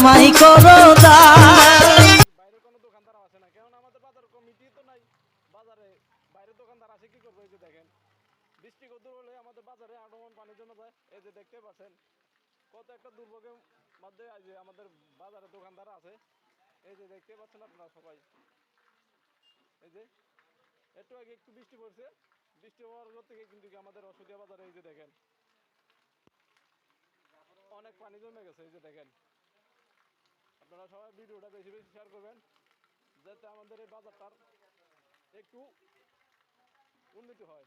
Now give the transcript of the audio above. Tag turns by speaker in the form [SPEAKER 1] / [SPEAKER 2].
[SPEAKER 1] আমায় করো দান।
[SPEAKER 2] বাইরে কোনো দোকানদার আসে না, কেননা আমাদের বাজার কমিটি তো নাই। বাজারে বাইরের দোকানদার আসে কি করবো? এই যে দেখেন, বৃষ্টি কদ্দুর হলে আমাদের বাজারে আগমন পানির জন্য যায়। এই যে দেখতে পাচ্ছেন কত একটা দুর্ভোগের মধ্যে আজ আমাদের বাজারে দোকানদার আছে। এই যে দেখতে পাচ্ছেন আপনারা সবাই। এই যে একটু আগে একটু বৃষ্টি পড়ছে, বৃষ্টি হওয়ার থেকে কিন্তু আমাদের রসুদিয়া বাজারে এই যে দেখেন অনেক পানি জমে গেছে। এই যে দেখেন, আপনারা সবাই ভিডিওটা বেশি বেশি শেয়ার করবেন, যাতে আমাদের এই বাজারটার একটু উন্নতি হয়।